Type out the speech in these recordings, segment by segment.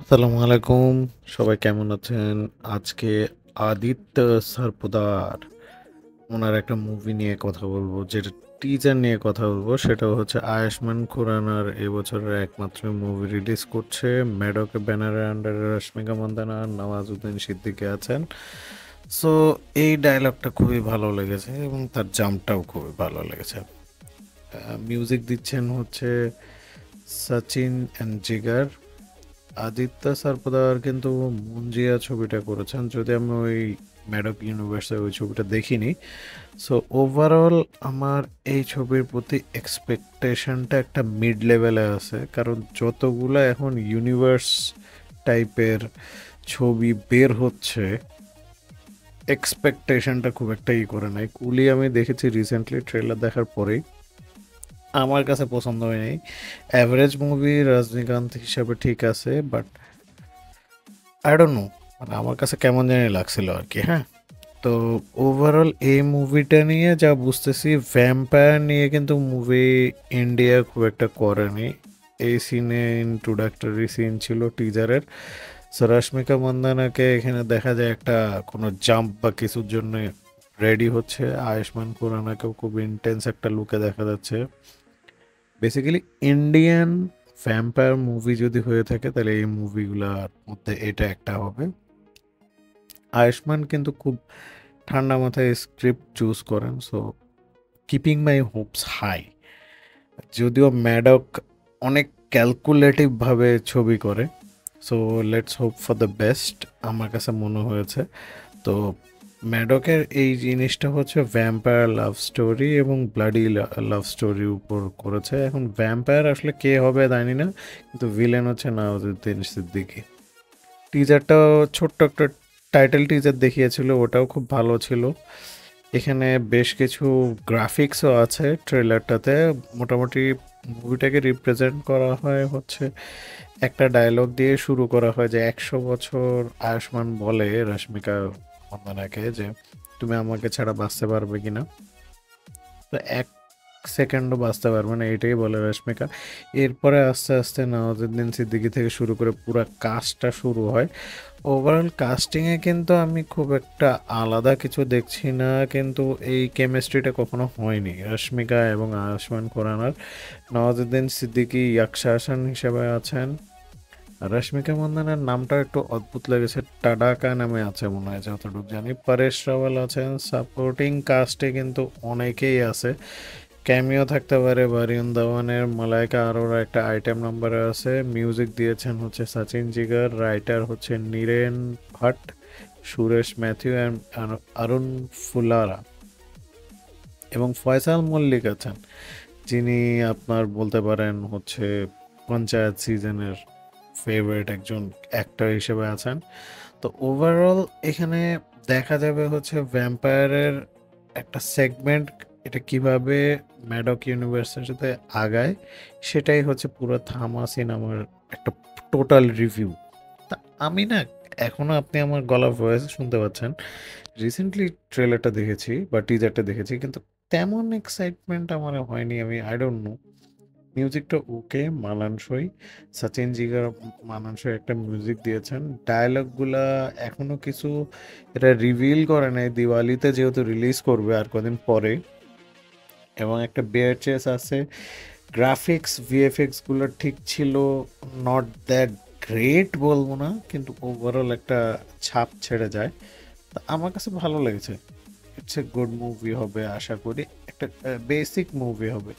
আসসালামু আলাইকুম। সবাই কেমন আছেন? আজকে আদিত্য সরপোদার ওনার একটা মুভি নিয়ে কথা বলবো, যেটা টিজার নিয়ে কথা বলবো। সেটা হচ্ছে আয়ুষ্মান খুরানার এবছরের একমাত্র মুভি রিলিজ করছে। মেডকের ব্যানারের আন্ডারে রশ্মিকা মান্দানা আর নওয়াজুদ্দিন সিদ্দিকী আছেন। সো এই ডায়লগটা খুবই ভালো লেগেছে এবং তার জাম্পটাও খুবই ভালো লেগেছে। মিউজিক দিচ্ছেন হচ্ছে সচিন অ্যান্ড জিগার। আদিত্য সরপদার কিন্তু মুঞ্জিয়া ছবিটা করেছেন, যদি আমি ওই ম্যাডক ইউনিভার্সে ওই ছবিটা দেখিনি। সো ওভারঅল আমার এই ছবির প্রতি এক্সপেকটেশনটা একটা মিড লেভেলে আছে, কারণ যতগুলো এখন ইউনিভার্স টাইপের ছবি বের হচ্ছে, এক্সপেকটেশনটা খুব একটা করে নাই। কুলি আমি দেখেছি রিসেন্টলি, ট্রেলার দেখার পরেই আমার কাছে পছন্দ হয়নি। অ্যাভারেজ মুভি রজনীকান্ত হিসাবে ঠিক আছে, বাট আই ডোন্ট নো, মানে আমার কাছে কেমন জানি লাগছিল আর কি। হ্যাঁ, তো ওভারঅল এই মুভিটা নিয়ে যা বুঝতেছি, ভ্যাম্পায়ার নিয়ে কিন্তু মুভি ইন্ডিয়া খুব একটা করেনি। এই সিনে ইন্ট্রোডাক্টরি সিন ছিল টিজারের। সো রশ্মিকা মন্দানাকে এখানে দেখা যায় একটা কোনো জাম্প বা কিছুর জন্য রেডি হচ্ছে। আয়ুষ্মান খুরানাকেও খুব ইন্টেন্স একটা লুকে দেখা যাচ্ছে। বেসিক্যালি ইন্ডিয়ান ভ্যাম্পায়ার মুভি যদি হয়ে থাকে, তাহলে এই মুভিগুলোর মধ্যে এটা একটা হবে। আয়ুষ্মান কিন্তু খুব ঠান্ডা মাথায় স্ক্রিপ্ট চুজ করেন, so keeping my hopes high. যদিও ম্যাডক অনেক ক্যালকুলেটিভ ভাবে ছবি করে, so let's hope for the best. আমার কাছে মনে হয়েছে তো ম্যাডকের এই জিনিসটা হচ্ছে ভ্যাম্পায়ার লাভ স্টোরি এবং ব্লাডি লাভ স্টোরির উপর করেছে। এখন ভ্যাম্পায়ার আসলে কে হবে জানি না, কিন্তু ভিলেন হচ্ছে নওয়াজুদ্দিন সিদ্দিকী। টিজারটাও ছোট্ট একটা টাইটেল টিজার দেখিয়েছিল, ওটাও খুব ভালো ছিল। এখানে বেশ কিছু গ্রাফিক্সও আছে ট্রেলারটাতে। মোটামুটি মুভিটাকে রিপ্রেজেন্ট করা হয় হচ্ছে একটা ডায়লগ দিয়ে শুরু করা হয় যে 100 বছর আয়ুষ্মান বলে রশ্মিকা মন্দানাকে যে তুমি আমাকে ছাড়া বাঁচতে পারবে কিনা। তো 1 সেকেন্ডও বাঁচতে পারবে না, এটাই বলে রশ্মিকা। এরপরে আস্তে আস্তে নওয়াজুদ্দিন সিদ্দিকী থেকে শুরু করে পুরো কাজটা শুরু হয়। ওভারঅল কাস্টিংয়ে কিন্তু আমি খুব একটা আলাদা কিছু দেখছি না, কিন্তু এই কেমিস্ট্রিটা কখনো হয়নি রশ্মিকা এবং আয়ুষ্মান খুরানার। নওয়াজুদ্দিন সিদ্দিকী ইয়াকশা হাসান হিসেবে আছেন। আর রশ্মিকা মন্দানার নামটা একটু অদ্ভুত লেগেছে, টাডাকা নামে আছে মনে হয় যতটুকু জানি। পরেশ রাওয়াল আছেন। সাপোর্টিং কাস্টে কিন্তু অনেকেই আছে, ক্যামিও থাকতে পারে বারিয়ন দাওয়ানের। মালাইকা আরোরা একটা আইটেম নাম্বারে আছে। মিউজিক দিয়েছেন হচ্ছে সচিন জিগার, রাইটার হচ্ছে নীরেন ভাট, সুরেশ ম্যাথিউ অ্যান্ড অরুণ ফুলারা, এবং ফয়সাল মল্লিক আছেন, যিনি আপনার বলতে পারেন হচ্ছে পঞ্চায়েত সিজনের ফেভারিট একজন অ্যাক্টর হিসেবে আছেন। তো ওভারঅল এখানে দেখা যাবে হচ্ছে ভ্যাম্পায়ারের একটা সেগমেন্ট, এটা কিভাবে ম্যাডক ইউনিভার্সের সাথে আগায়, সেটাই হচ্ছে পুরো থামা সিনেমার একটা টোটাল রিভিউ। তা আমি না, এখনো আপনি আমার গলা ভয়েস শুনতে পাচ্ছেন, রিসেন্টলি ট্রেলারটা দেখেছি বা টিজারটা দেখেছি, কিন্তু তেমন এক্সাইটমেন্ট আমার হয়নি। আমি আই ডোন্ট নো, মিউজিকটা ওকে, মানানসই। সচিন জিগার মানানসই একটা মিউজিক দিয়েছেন। ডায়লগগুলা এখনো কিছু এটা রিভিল করে নাই, দিওয়ালিতে যেহেতু রিলিজ করবে আর কদিন পরে, এবং একটা বেয়ার চেস আছে। গ্রাফিক্স ভিএফএক্স গুলো ঠিক ছিল, নট দ্যাট গ্রেট বলবো না, কিন্তু ওভারঅল একটা ছাপ ছেড়ে যায়। তো আমার কাছে ভালো লেগেছে। ইটস এ গুড মুভি হবে আশা করি, একটা বেসিক মুভি হবে।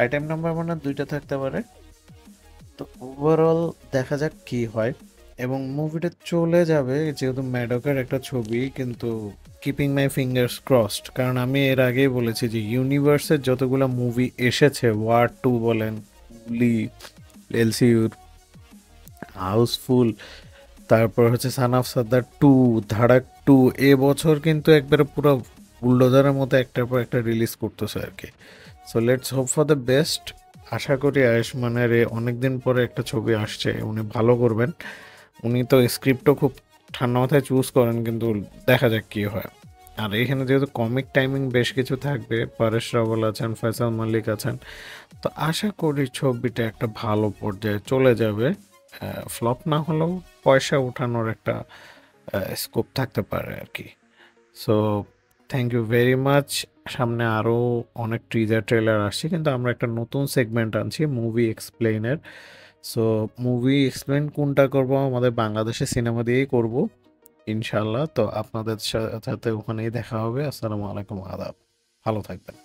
আইটেম নাম্বার মানে দুইটা থাকতে পারে। তো ওভারঅল দেখা যাক কি হয়। এবং মুভিটা চলে যাবে যেহেতু ম্যাডকের একটা ছবি, কিন্তু কিপিং মাই ফিঙ্গার্স ক্রসড, কারণ আমি এর আগেই বলেছি যে ইউনিভার্সের যতগুলো মুভি এসেছে, ওয়ার 2 বলেন, লি, এলসিইউর, হাউসফুল, তারপর হচ্ছে সান অফ সর্দার 2, ধাড়াক 2, এবছর কিন্তু একবারে পুরো বুলডোজারের মতো একটার পর একটা রিলিজ করতেছে আর কি। So let's hope for the best. আশা করি আয়ুষ্মানের অনেকদিন পরে একটা ছবি আসছে, উনি ভালো করবেন। উনি তো স্ক্রিপ্টও খুব ঠান্ডা মাথায় চুজ করেন, কিন্তু দেখা যাক কি হয়। আর এখানে যেহেতু কমিক টাইমিং বেশ কিছু থাকবে, পরেশ রাওয়াল আছেন, ফয়সাল মালিক আছেন, তো আশা করি ছবিটা একটা ভালো পর্যায়ে চলে যাবে। ফ্লপ না হলেও পয়সা উঠানোর একটা স্কোপ থাকতে পারে আর কি। So thank you very much. সামনে আরও অনেক টিজার ট্রেলার আসছে, কিন্তু আমরা একটা নতুন সেগমেন্ট আনছি মুভি এক্সপ্লেইনের। সো মুভি এক্সপ্লেইন কোনটা করব, আমাদের বাংলাদেশের সিনেমা দিয়েই করব ইনশাল্লাহ। তো আপনাদের সাথে ওখানেই দেখা হবে। আসসালামু আলাইকুম, আদাব, ভালো থাকবেন।